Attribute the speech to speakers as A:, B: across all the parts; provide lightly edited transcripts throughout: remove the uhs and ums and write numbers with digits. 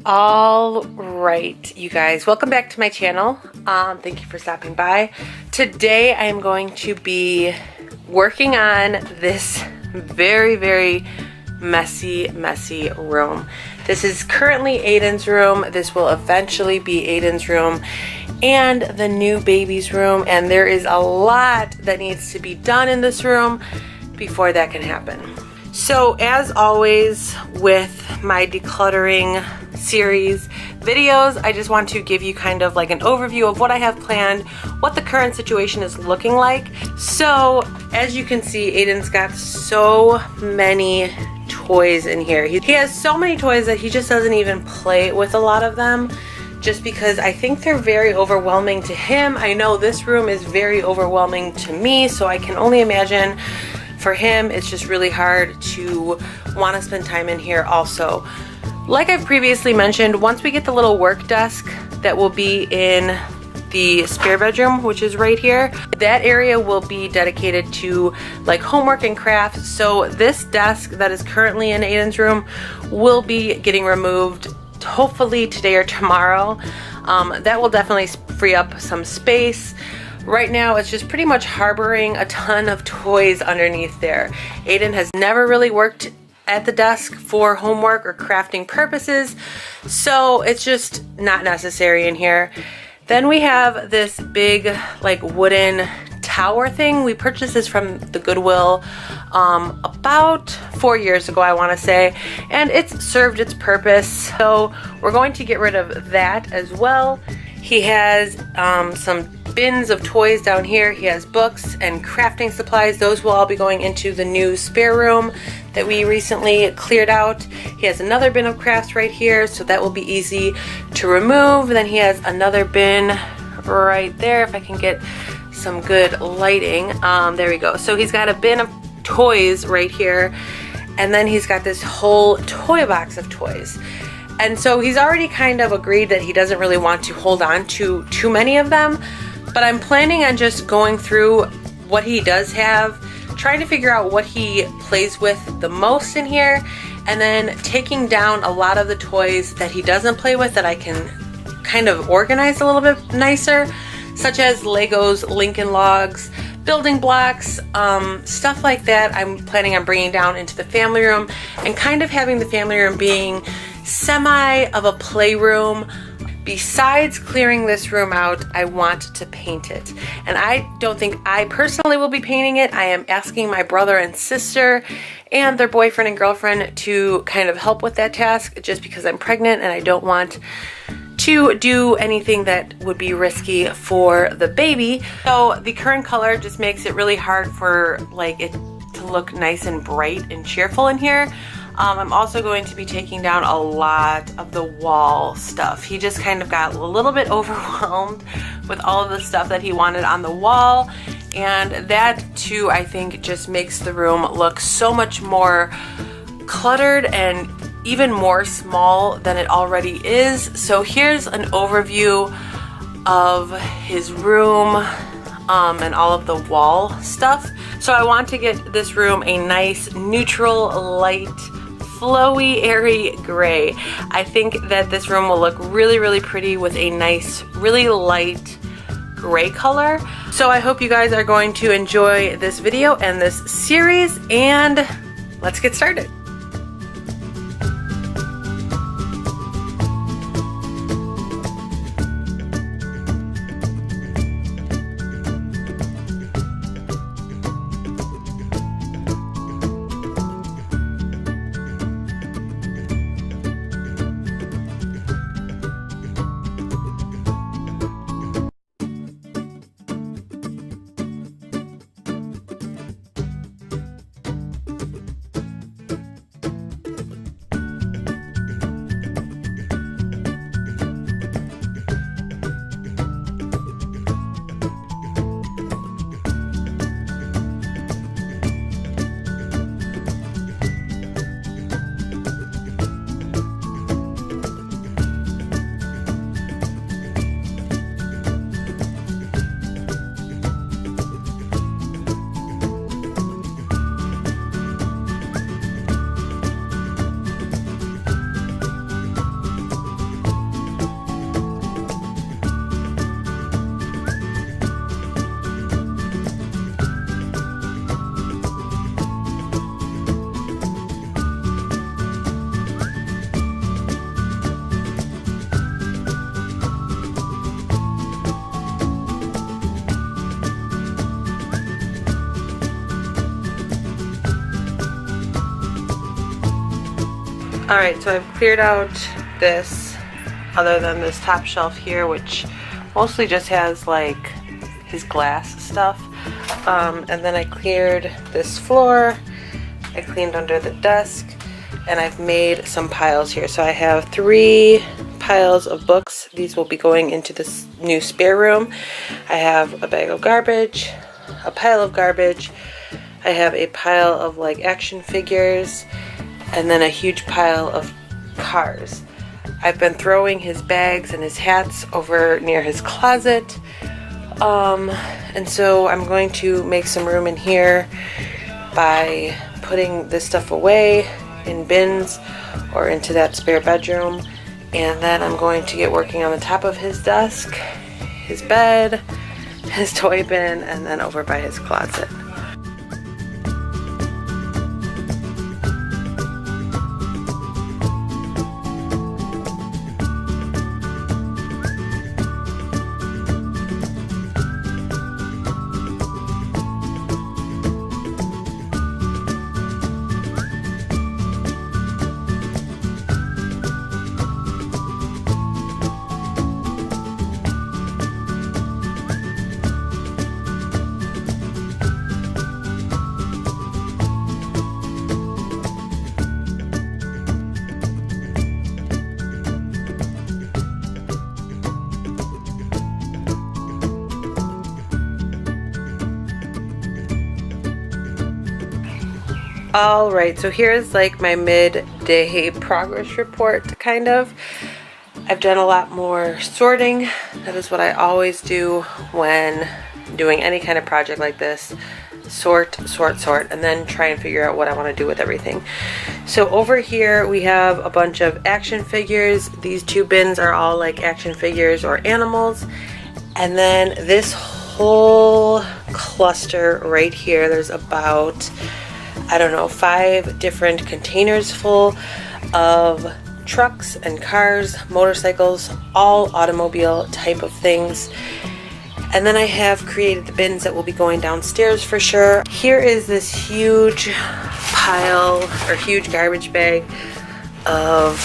A: All right, you guys, welcome back to my channel. Thank you for stopping by. Today I am going to be working on this very messy room. This is currently Aiden's room. This will eventually be Aiden's room and the new baby's room, and there is a lot that needs to be done in this room before that can happen. So as always with my decluttering series videos, I just want to give you kind of like an overview of what I have planned, what the current situation is looking like. So as you can see, Aiden's got so many toys in here. He has so many toys that he just doesn't even play with a lot of them, just because I think they're very overwhelming to him. I know this room is very overwhelming to me, so I can only imagine for him it's just really hard to want to spend time in here also. Like I've previously mentioned, once we get the little work desk that will be in the spare bedroom, which is right here, that area will be dedicated to like homework and crafts. So this desk that is currently in Aiden's room will be getting removed hopefully today or tomorrow. That will definitely free up some space. Right now it's just pretty much harboring a ton of toys underneath there. Aiden has never really worked at the desk for homework or crafting purposes, so it's just not necessary in here. Then we have this big like wooden tower thing. We purchased this from the Goodwill about 4 years ago, I want to say, and it's served its purpose, so we're going to get rid of that as well. He has some bins of toys down here. He has books and crafting supplies. Those will all be going into the new spare room that we recently cleared out. He has another bin of crafts right here, so that will be easy to remove. Then he has another bin right there, if I can get some good lighting. There we go. So he's got a bin of toys right here, and then he's got this whole toy box of toys. And so he's already kind of agreed that he doesn't really want to hold on to too many of them, but I'm planning on just going through what he does have, trying to figure out what he plays with the most in here, and then taking down a lot of the toys that he doesn't play with that I can kind of organize a little bit nicer, such as Legos, Lincoln Logs, building blocks, stuff like that. I'm planning on bringing down into the family room and kind of having the family room being semi of a playroom. Besides clearing this room out, I want to paint it. And I don't think I personally will be painting it. I am asking my brother and sister and their boyfriend and girlfriend to kind of help with that task, just because I'm pregnant and I don't want to do anything that would be risky for the baby. So the current color just makes it really hard for like it to look nice and bright and cheerful in here. I'm also going to be taking down a lot of the wall stuff. He just kind of got a little bit overwhelmed with all of the stuff that he wanted on the wall, and that too I think just makes the room look so much more cluttered and even more small than it already is. So here's an overview of his room and all of the wall stuff. So I want to get this room a nice neutral, light, flowy, airy gray. I think that this room will look really pretty with a nice, really light gray color. So I hope you guys are going to enjoy this video and this series, and let's get started. Alright, so I've cleared out this, other than this top shelf here, which mostly just has like his glass stuff. And then I cleared this floor, I cleaned under the desk, and I've made some piles here. So I have 3 piles of books. These will be going into this new spare room. I have a bag of garbage, a pile of garbage, I have a pile of like action figures, and then a huge pile of cars. I've been throwing his bags and his hats over near his closet. And so I'm going to make some room in here by putting this stuff away in bins or into that spare bedroom. And then I'm going to get working on the top of his desk, his bed, his toy bin, and then over by his closet. Alright, so here's like my midday progress report, kind of. I've done a lot more sorting. That is what I always do when doing any kind of project like this. Sort, sort, sort, and then try and figure out what I want to do with everything. So over here we have a bunch of action figures. These 2 bins are all like action figures or animals. And then this whole cluster right here, there's about, I don't know, 5 different containers full of trucks and cars, motorcycles, all automobile type of things. And then I have created the bins that will be going downstairs for sure. Here is this huge pile or huge garbage bag of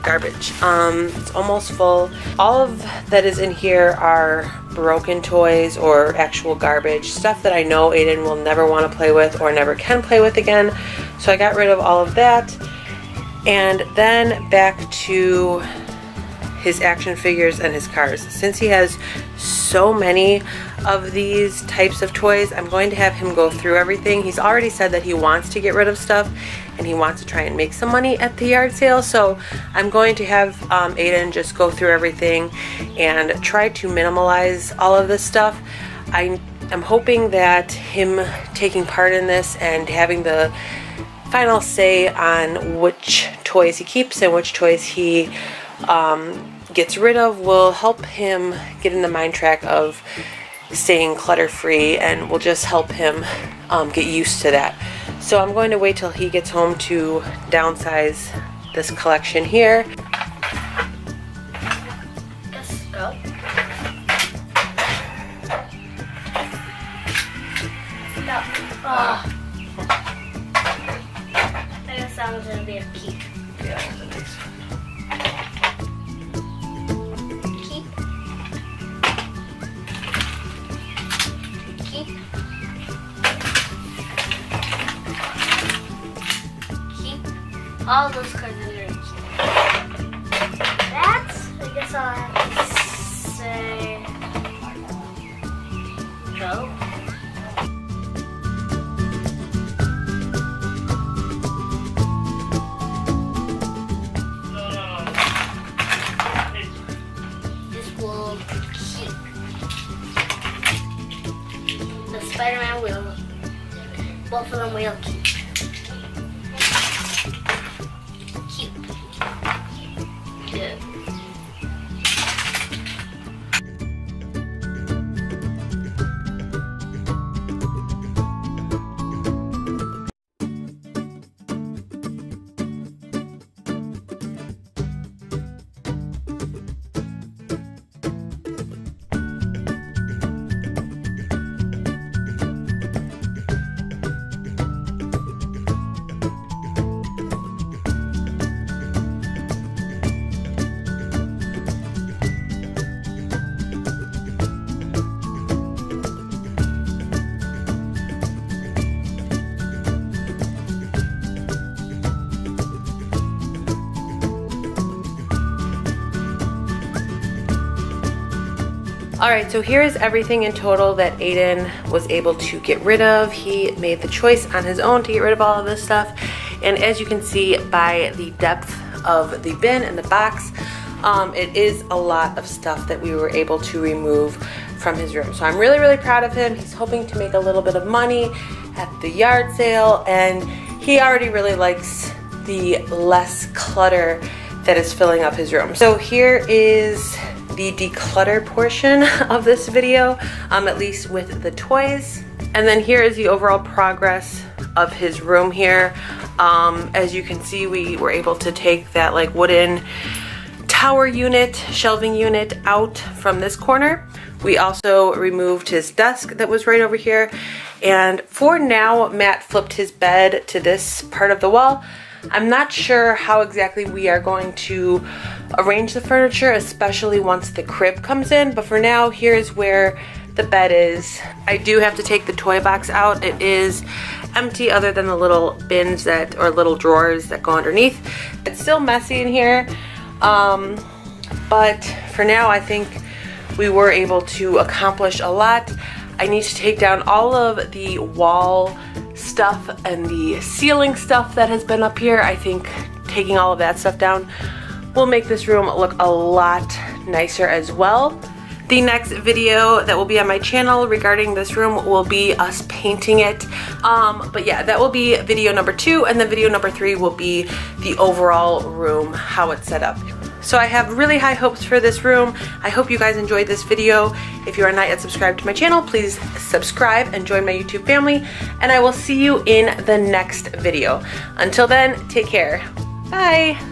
A: garbage. It's almost full. All of that is in here are broken toys or actual garbage, stuff that I know Aiden will never want to play with or never can play with again. So I got rid of all of that. And then back to his action figures and his cars. Since he has so many of these types of toys, I'm going to have him go through everything. He's already said that he wants to get rid of stuff and he wants to try and make some money at the yard sale. So I'm going to have Aiden just go through everything and try to minimalize all of this stuff. I'm hoping that him taking part in this and having the final say on which toys he keeps and which toys he gets rid of will help him get in the mind track of staying clutter free, and will just help him get used to that. So I'm going to wait till he gets home to downsize this collection here.
B: Let's go. No. Oh. I guess that one's gonna be a keep.
A: Yeah, that makes sense.
B: All those cards are yours. That's, I guess I'll have to say, go. This will keep. The Spider-Man will, both of them will keep. Good.
A: Alright, so here is everything in total that Aiden was able to get rid of. He made the choice on his own to get rid of all of this stuff. And as you can see by the depth of the bin and the box, it is a lot of stuff that we were able to remove from his room. So I'm really, really proud of him. He's hoping to make a little bit of money at the yard sale, and he already really likes the less clutter that is filling up his room. So here is the declutter portion of this video, at least with the toys. And then here is the overall progress of his room here. As you can see, we were able to take that like wooden tower unit, shelving unit out from this corner. We also removed his desk that was right over here. And for now, Matt flipped his bed to this part of the wall. I'm not sure how exactly we are going to arrange the furniture, especially once the crib comes in, but for now, here's where the bed is. I do have to take the toy box out. It is empty other than the little bins that, or little drawers that go underneath. It's still messy in here, but for now, I think we were able to accomplish a lot. I need to take down all of the wall stuff and the ceiling stuff that has been up here. I think taking all of that stuff down will make this room look a lot nicer as well. The next video that will be on my channel regarding this room will be us painting it. But yeah, that will be video number 2, and then video number 3 will be the overall room, how it's set up. So I have really high hopes for this room. I hope you guys enjoyed this video. If you are not yet subscribed to my channel, please subscribe and join my YouTube family, and I will see you in the next video. Until then, take care. Bye.